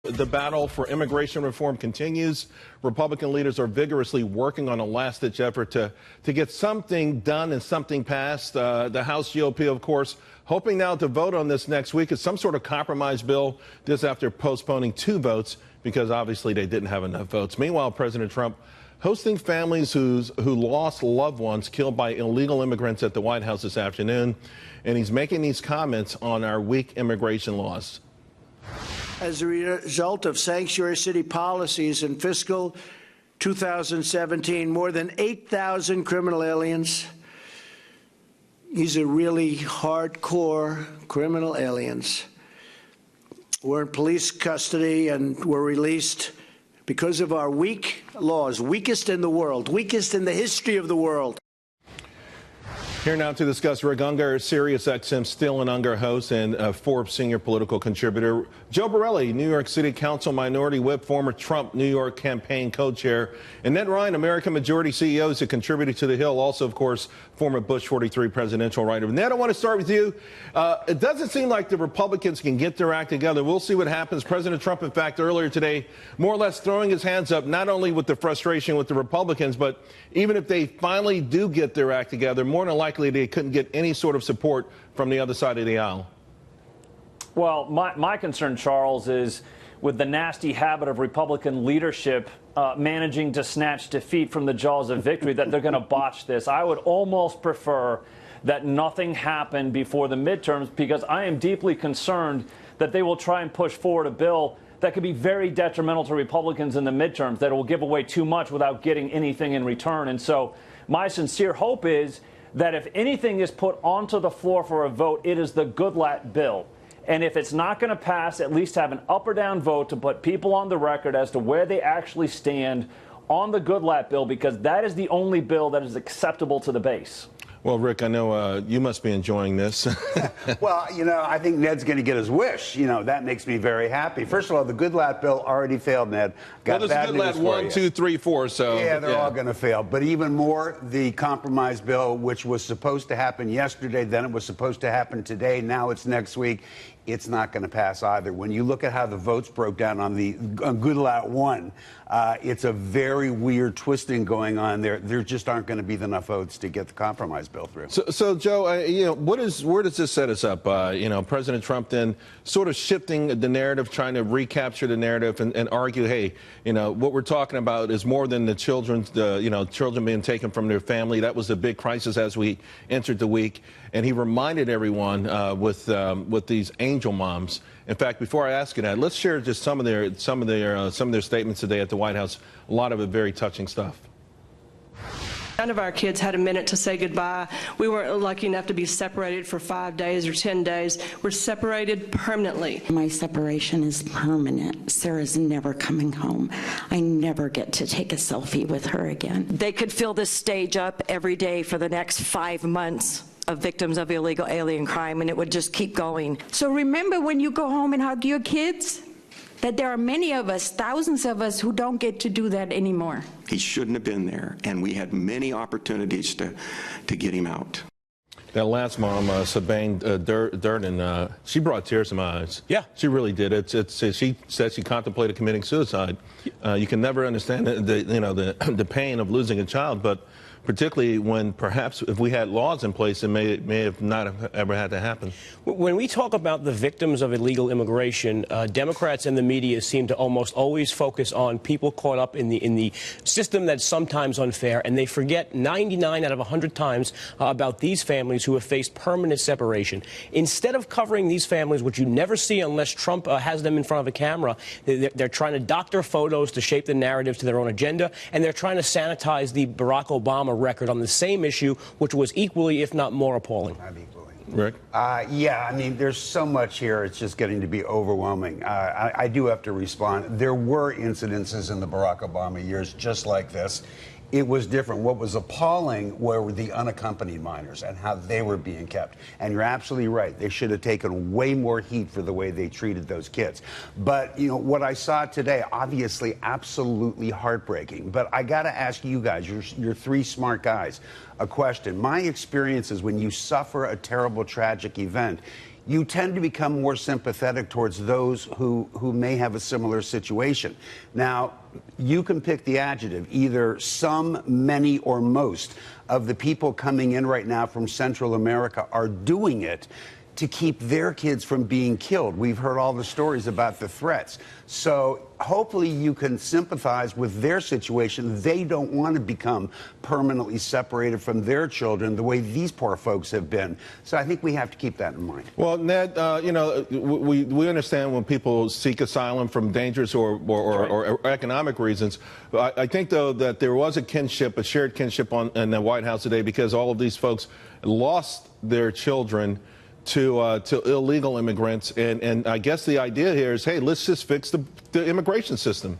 The battle for immigration reform continues. Republican leaders are vigorously working on a last-ditch effort to get something done and something passed. The House GOP, of course, hoping now to vote on this next week as some sort of compromise bill. This after postponing 2 votes because obviously they didn't have enough votes. Meanwhile, President Trump hosting families who lost loved ones killed by illegal immigrants at the White House this afternoon. And he's making these comments on our weak immigration laws. As a result of sanctuary city policies in fiscal 2017, more than 8,000 criminal aliens. These are really hardcore criminal aliens. Were in police custody and were released because of our weak laws, weakest in the world, weakest in the history of the world. Here now to discuss Rick Ungar, Sirius XM Still and Ungar host and Forbes senior political contributor. Joe Borelli, New York City Council Minority Whip, former Trump New York campaign co-chair. And Ned Ryun, American Majority CEO, is a contributor to The Hill. Also, of course, former Bush 43 presidential writer. Ned, I want to start with you. It doesn't seem like the Republicans can get their act together. We'll see what happens. President Trump, in fact, earlier today, more or less throwing his hands up, not only with the frustration with the Republicans, but even if they finally do get their act together, more than likely they couldn't get any sort of support from the other side of the aisle. Well, my concern, Charles, is with the nasty habit of Republican leadership managing to snatch defeat from the jaws of victory, that they're going to botch this. I would almost prefer that nothing happened before the midterms, because I am deeply concerned that they will try and push forward a bill that could be very detrimental to Republicans in the midterms, that will give away too much without getting anything in return. And so my sincere hope is that if anything is put onto the floor for a vote, it is the Goodlatte bill. And if it's not going to pass, at least have an up or down vote to put people on the record as to where they actually stand on the Goodlatte bill, because that is the only bill that is acceptable to the base. Well, Rick, I know you must be enjoying this. Well, you know, I think Ned's going to get his wish. You know, that makes me very happy. First of all, the Goodlatte bill already failed, Ned. Well, there's Goodlatte 1, 2, 3, 4, so. Yeah, they're all going to fail. But even more, the compromise bill, which was supposed to happen yesterday, then it was supposed to happen today, now it's next week. It's not going to pass either. When you look at how the votes broke down on the Goodlatte 1, it's a very weird twisting going on there. There just aren't going to be enough votes to get the compromise bill through. So Joe, you know, where does this set us up? You know, President Trump then sort of shifting the narrative, trying to recapture the narrative and argue, hey, you know, what we're talking about is more than the children being taken from their family. That was a big crisis as we entered the week. And he reminded everyone with these angel moms. In fact, before I ask you that, let's share just some of their statements today at the White House. A lot of it very touching stuff. None of our kids had a minute to say goodbye. We weren't lucky enough to be separated for 5 days or 10 days. We're separated permanently. My separation is permanent. Sarah's never coming home. I never get to take a selfie with her again. They could fill this stage up every day for the next 5 months of victims of illegal alien crime, and it would just keep going. So remember when you go home and hug your kids, that there are many of us, thousands of us, who don't get to do that anymore. He shouldn't have been there, and we had many opportunities to get him out. That last mom, Sabine Durden, she brought tears to my eyes. Yeah. She really did. She said she contemplated committing suicide. You can never understand the pain of losing a child, but particularly when perhaps if we had laws in place, it may have not have ever had to happen. When we talk about the victims of illegal immigration, Democrats and the media seem to almost always focus on people caught up in the system that's sometimes unfair, and they forget 99 out of 100 times about these families who have faced permanent separation. Instead of covering these families, which you never see unless Trump has them in front of a camera, they're trying to doctor photos to shape the narratives to their own agenda, and they're trying to sanitize the Barack Obama record on the same issue, which was equally, if not more, appalling. Rick? Yeah, I mean, there's so much here. It's just getting to be overwhelming. I do have to respond. There were incidences in the Barack Obama years just like this. It was different. What was appalling were the unaccompanied minors and how they were being kept. And you're absolutely right. They should have taken way more heat for the way they treated those kids. But, you know, what I saw today, obviously absolutely heartbreaking. But I got to ask you guys, you're 3 smart guys, a question. My experience is when you suffer a terrible, tragic event, you tend to become more sympathetic towards those who may have a similar situation. Now, you can pick the adjective, either some, many, or most of the people coming in right now from Central America are doing it to keep their kids from being killed. We've heard all the stories about the threats. So hopefully you can sympathize with their situation. They don't want to become permanently separated from their children the way these poor folks have been. So I think we have to keep that in mind. Well, Ned, you know, we understand when people seek asylum from dangerous or economic reasons. I think, though, that there was a kinship, a shared kinship in the White House today, because all of these folks lost their children to illegal immigrants, and I guess the idea here is, hey, let's just fix the immigration system.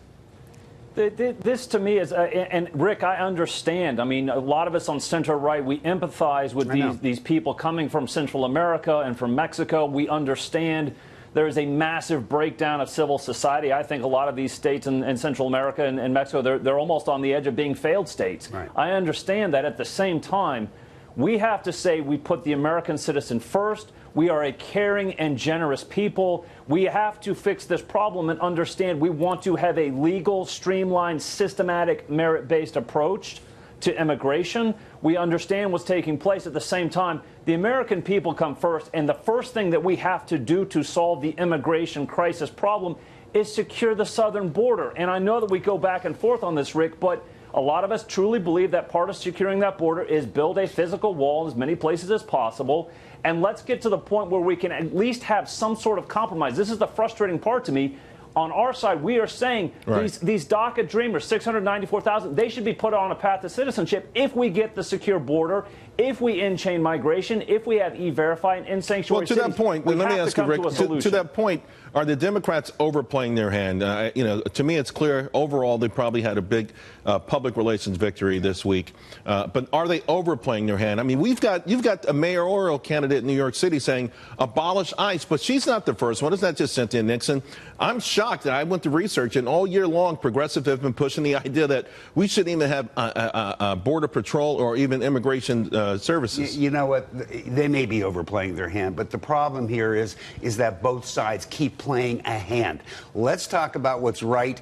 This to me is, and Rick, I understand. I mean, a lot of us on center right, we empathize with these people coming from Central America and from Mexico. We understand there is a massive breakdown of civil society. I think a lot of these states in Central America and Mexico, they're almost on the edge of being failed states. Right. I understand that. At the same time, we have to say we put the American citizen first. We are a caring and generous people. We have to fix this problem and understand we want to have a legal, streamlined, systematic, merit-based approach to immigration. We understand what's taking place. At the same time, the American people come first, and the first thing that we have to do to solve the immigration crisis problem is secure the southern border. And I know that we go back and forth on this, Rick, but a lot of us truly believe that part of securing that border is build a physical wall in as many places as possible. And let's get to the point where we can at least have some sort of compromise. This is the frustrating part to me. On our side, we are saying these DACA dreamers, 694,000, they should be put on a path to citizenship if we get the secure border, if we end chain migration, if we have E-Verify and end sanctuary cities. Well, to that point, let me ask you, Rick, to that point, are the Democrats overplaying their hand? You know, to me, it's clear overall they probably had a big public relations victory this week. But are they overplaying their hand? I mean, you've got a mayoral candidate in New York City saying abolish ICE, but she's not the first one. It's not just Cynthia Nixon. I'm shocked that I went to research, and all year long, progressives have been pushing the idea that we shouldn't even have a border patrol or even immigration services. You know what? They may be overplaying their hand, but the problem here is that both sides keep playing a hand. Let's talk about what's right.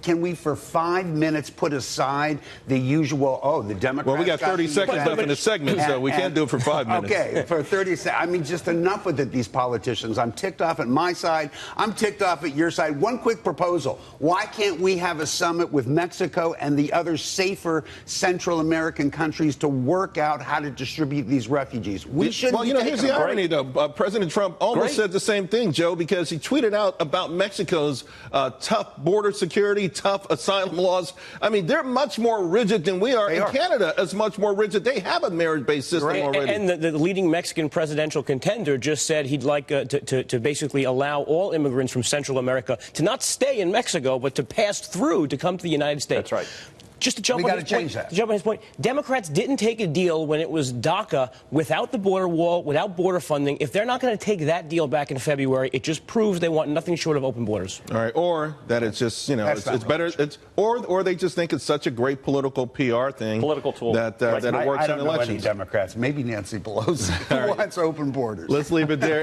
Can we, for 5 minutes, put aside the usual, the Democrats... Well, we got 30 seconds left in the segment, so we can't do it for 5 minutes. Okay, for 30 seconds. I mean, just enough with it, these politicians. I'm ticked off at my side. I'm ticked off at your side. One quick proposal. Why can't we have a summit with Mexico and the other safer Central American countries to work out how to distribute these refugees? We shouldn't. Well, you know, here's the irony, though. President Trump almost said the same thing, Joe, because he tweeted out about Mexico's tough border security, tough asylum laws. I mean, they're much more rigid than we are. And Canada is much more rigid. They have a merit-based system already. And the leading Mexican presidential contender just said he'd like to basically allow all immigrants from Central America to not stay in Mexico, but to pass through to come to the United States. That's right. Just to jump on his point, Democrats didn't take a deal when it was DACA without the border wall, without border funding. If they're not going to take that deal back in February, it just proves they want nothing short of open borders. All right, or that it's just, you know, it's better. Or they just think it's such a great political PR thing, political tool that it works in elections. I don't know any Democrats. Maybe Nancy Pelosi wants open borders. Let's leave it there.